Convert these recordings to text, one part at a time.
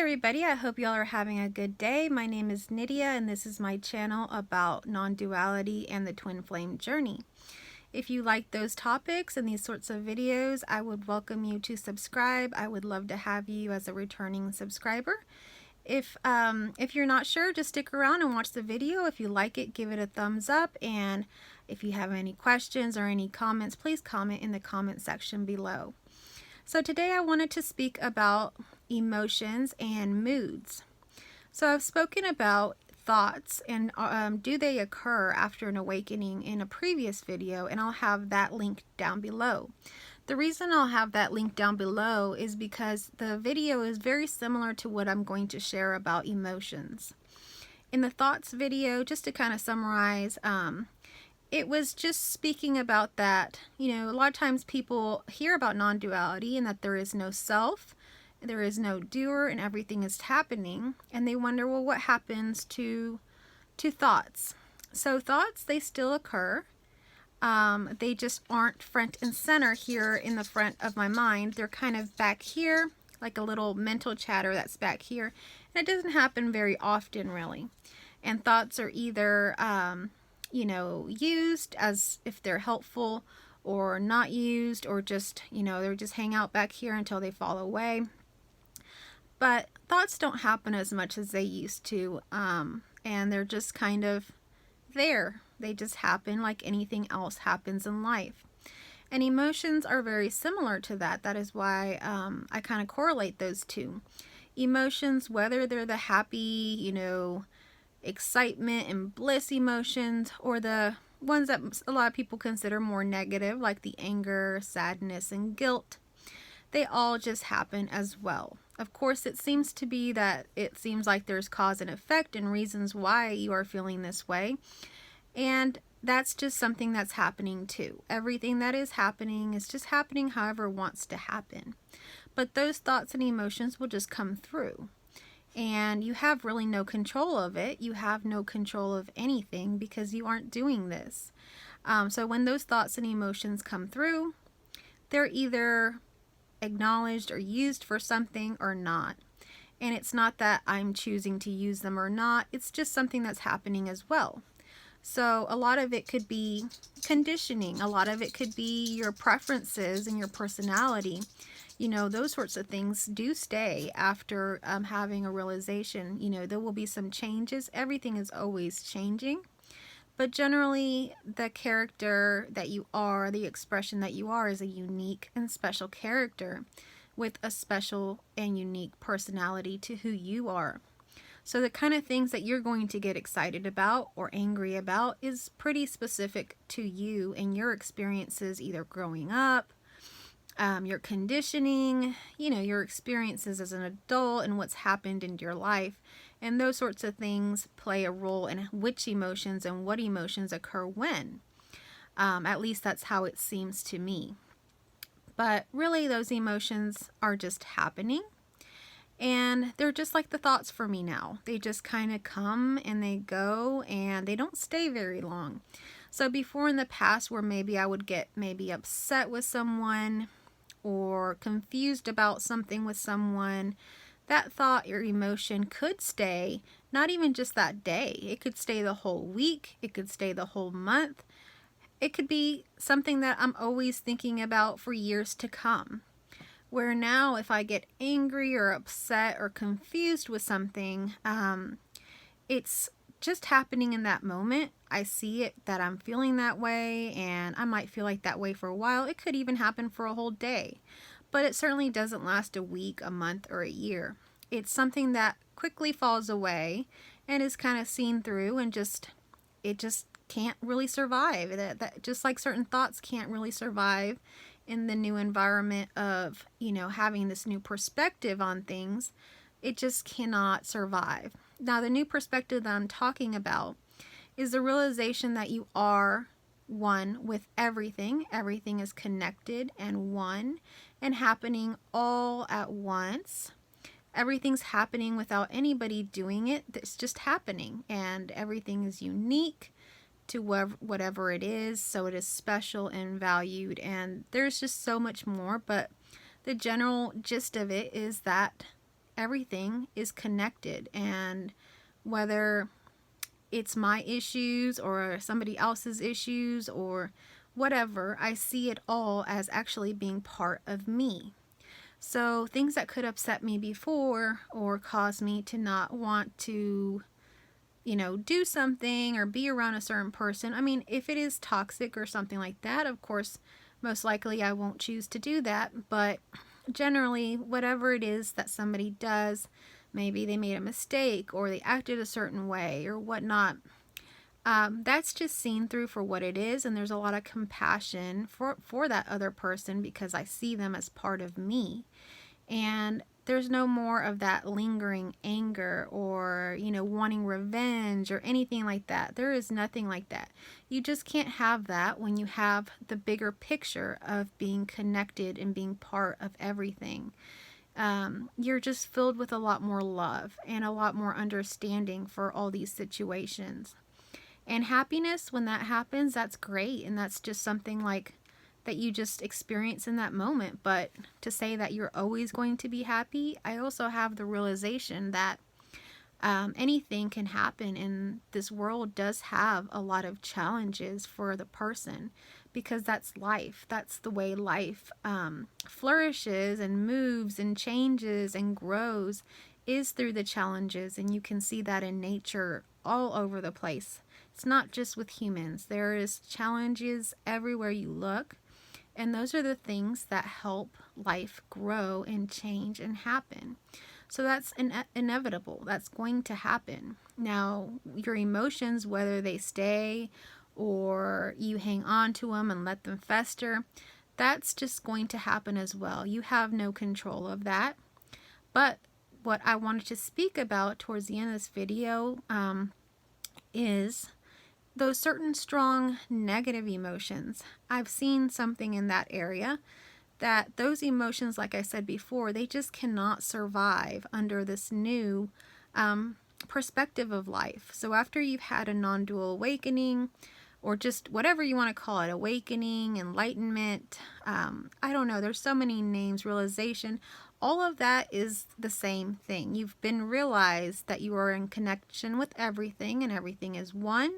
everybody, I hope y'all are having a good day. My name is Nydia and this is my channel about non-duality and the twin flame journey. If you like those topics and these sorts of videos, I would welcome you to subscribe. I would love to have you as a returning subscriber. If you're not sure, just stick around and watch the video. If you like it, give it a thumbs up, and if you have any questions or any comments, please comment in the comment section below. So today I wanted to speak about emotions and moods. So I've spoken about thoughts and do they occur after an awakening in a previous video, and I'll have that link down below. The reason I'll have that link down below is because the video is very similar to what I'm going to share about emotions. In the thoughts video, just to kind of summarize, it was just speaking about that, a lot of times people hear about non-duality and that there is no self, there is no doer, and everything is happening, and they wonder, well, what happens to thoughts? So thoughts, they still occur. They just aren't front and center here in the front of my mind. They're kind of back here, like a little mental chatter that's back here, and it doesn't happen very often, really. And thoughts are either used as if they're helpful, or not used, or just, they're just hang out back here until they fall away. But thoughts don't happen as much as they used to, and they're just kind of there. They just happen like anything else happens in life. And emotions are very similar to that. That is why I kind of correlate those two. Emotions, whether they're the happy, excitement and bliss emotions, or the ones that a lot of people consider more negative, like the anger, sadness, and guilt, they all just happen as well. Of course, it seems like there's cause and effect and reasons why you are feeling this way, and that's just something that's happening too. Everything that is happening is just happening however it wants to happen. But those thoughts and emotions will just come through. And you have really no control of it. You have no control of anything because you aren't doing this. So when those thoughts and emotions come through, they're either acknowledged or used for something or not. And it's not that I'm choosing to use them or not. It's just something that's happening as well. So a lot of it could be conditioning. A lot of it could be your preferences and your personality. Those sorts of things do stay after having a realization. There will be some changes. Everything is always changing. But generally, the character that you are, the expression that you are, is a unique and special character with a special and unique personality to who you are. So the kind of things that you're going to get excited about or angry about is pretty specific to you and your experiences, either growing up, your conditioning, your experiences as an adult and what's happened in your life. And those sorts of things play a role in which emotions and what emotions occur when. At least that's how it seems to me. But really, those emotions are just happening. And they're just like the thoughts for me now. They just kind of come and they go, and they don't stay very long. So before, in the past, where maybe I would get upset with someone or confused about something with someone, that thought or emotion could stay, not even just that day. It could stay the whole week. It could stay the whole month. It could be something that I'm always thinking about for years to come. Where now, if I get angry or upset or confused with something, it's just happening in that moment. I see it that I'm feeling that way, and I might feel like that way for a while. It could even happen for a whole day, but it certainly doesn't last a week, a month, or a year. It's something that quickly falls away and is kind of seen through, and it just can't really survive. That just like certain thoughts can't really survive in the new environment of, having this new perspective on things. It just cannot survive. Now, the new perspective that I'm talking about is the realization that you are one with everything. Everything is connected and one and happening all at once. Everything's happening without anybody doing it. It's just happening, and everything is unique to whatever it is, so it is special and valued. And there's just so much more, but the general gist of it is that everything is connected, and whether it's my issues or somebody else's issues or whatever, I see it all as actually being part of me. So things that could upset me before or cause me to not want to, do something or be around a certain person. I mean, if it is toxic or something like that, of course, most likely I won't choose to do that. But generally, whatever it is that somebody does, maybe they made a mistake or they acted a certain way or whatnot, that's just seen through for what it is. And there's a lot of compassion for that other person because I see them as part of me. And there's no more of that lingering anger or, wanting revenge or anything like that. There is nothing like that. You just can't have that when you have the bigger picture of being connected and being part of everything. You're just filled with a lot more love and a lot more understanding for all these situations. And happiness, when that happens, that's great. And that's just something like that you just experience in that moment. But to say that you're always going to be happy, I also have the realization that anything can happen, and this world does have a lot of challenges for the person because that's life. That's the way life flourishes and moves and changes and grows, is through the challenges. And you can see that in nature all over the place. It's not just with humans. There is challenges everywhere you look. And those are the things that help life grow and change and happen. So that's inevitable. That's going to happen. Now, your emotions, whether they stay or you hang on to them and let them fester, that's just going to happen as well. You have no control of that. But what I wanted to speak about towards the end of this video is those certain strong negative emotions. I've seen something in that area that those emotions, like I said before, they just cannot survive under this new perspective of life. So after you've had a non-dual awakening, or just whatever you want to call it, awakening, enlightenment, I don't know, there's so many names, realization, all of that is the same thing. You've been realized that you are in connection with everything and everything is one.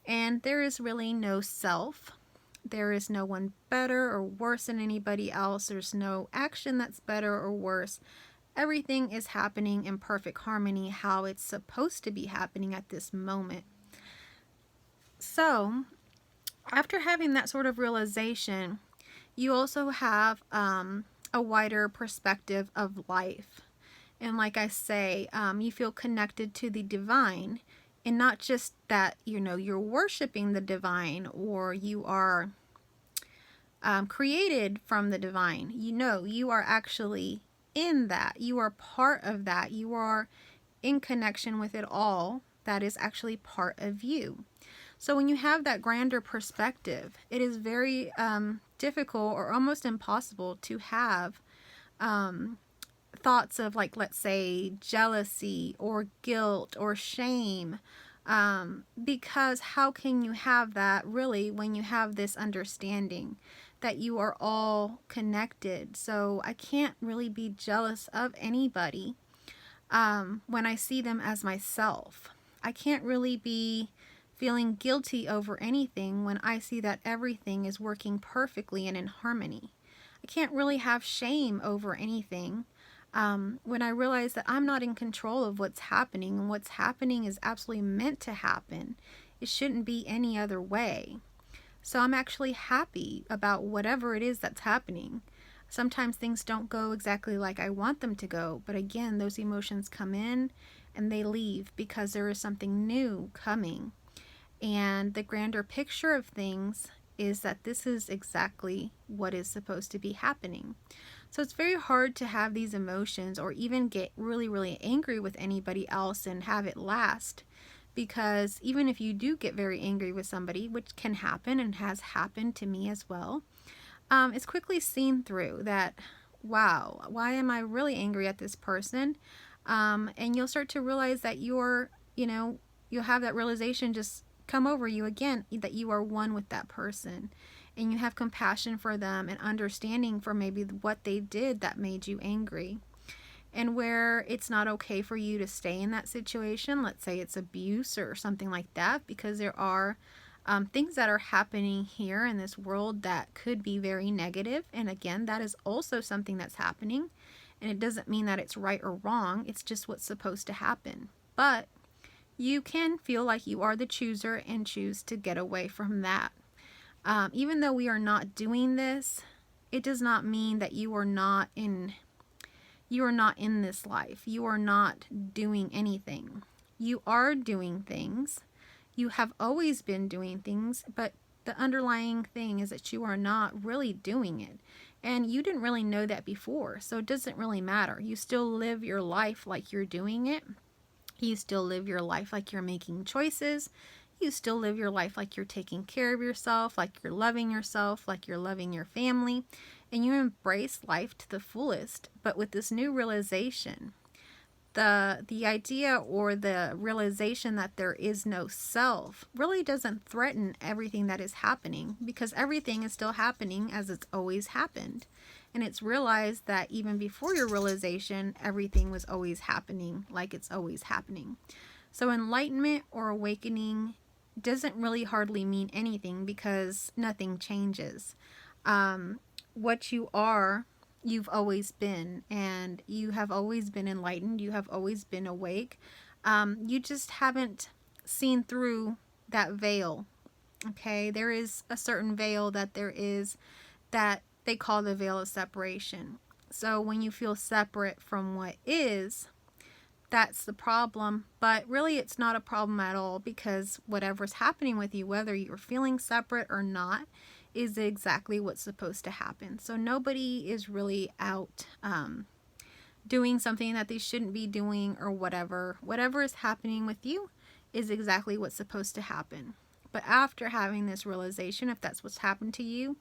And there is really no self. There is no one better or worse than anybody else. There's no action that's better or worse. Everything is happening in perfect harmony, how it's supposed to be happening at this moment. So, after having that sort of realization, you also have a wider perspective of life. And like I say, you feel connected to the divine. And not just that, you're worshiping the divine or you are created from the divine. You are actually in that. You are part of that. You are in connection with it all. That is actually part of you. So when you have that grander perspective, it is very difficult or almost impossible to have thoughts of, like, let's say jealousy or guilt or shame, because how can you have that really when you have this understanding that you are all connected? So I can't really be jealous of anybody when I see them as myself. I can't really be feeling guilty over anything when I see that everything is working perfectly and in harmony. I can't really have shame over anything when I realize that I'm not in control of what's happening, and what's happening is absolutely meant to happen. It shouldn't be any other way. So I'm actually happy about whatever it is that's happening. Sometimes things don't go exactly like I want them to go, but again, those emotions come in and they leave because there is something new coming. And the grander picture of things is that this is exactly what is supposed to be happening. So it's very hard to have these emotions or even get really, really angry with anybody else and have it last. Because even if you do get very angry with somebody, which can happen and has happened to me as well, it's quickly seen through that, wow, why am I really angry at this person? And you'll start to realize that you'll have that realization just come over you again, that you are one with that person. And you have compassion for them and understanding for maybe what they did that made you angry. and where it's not okay for you to stay in that situation. Let's say it's abuse or something like that, because there are things that are happening here in this world that could be very negative. And again, that is also something that's happening. And it doesn't mean that it's right or wrong. It's just what's supposed to happen. But you can feel like you are the chooser and choose to get away from that. Even though we are not doing this, it does not mean that you are not in this life. You are not doing anything. You are doing things. You have always been doing things, but the underlying thing is that you are not really doing it. And you didn't really know that before, so it doesn't really matter. You still live your life like you're doing it. You still live your life like you're making choices. You still live your life like you're taking care of yourself, like you're loving yourself, like you're loving your family. And you embrace life to the fullest. But with this new realization, the idea or the realization that there is no self really doesn't threaten everything that is happening, because everything is still happening as it's always happened. And it's realized that even before your realization, everything was always happening like it's always happening. So enlightenment or awakening doesn't really hardly mean anything, because nothing changes. What you are, you've always been, and you have always been enlightened. You have always been awake. You just haven't seen through that veil. Okay, there is a certain veil that there is that they call the veil of separation. So when you feel separate from what is, that's the problem. But really it's not a problem at all, because whatever's happening with you, whether you're feeling separate or not, is exactly what's supposed to happen. So nobody is really out doing something that they shouldn't be doing or whatever. Whatever is happening with you is exactly what's supposed to happen. But after having this realization, if that's what's happened to you,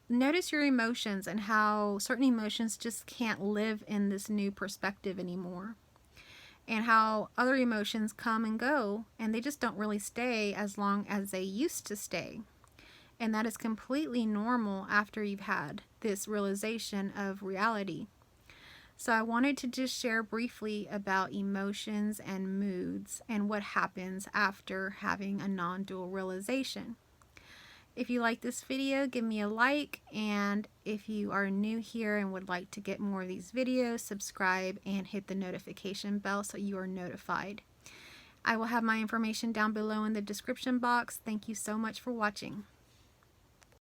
notice your emotions and how certain emotions just can't live in this new perspective anymore. And how other emotions come and go, and they just don't really stay as long as they used to stay. And that is completely normal after you've had this realization of reality. So I wanted to just share briefly about emotions and moods and what happens after having a non-dual realization. If you like this video, give me a like, and if you are new here and would like to get more of these videos, subscribe and hit the notification bell so you are notified. I will have my information down below in the description box. Thank you so much for watching.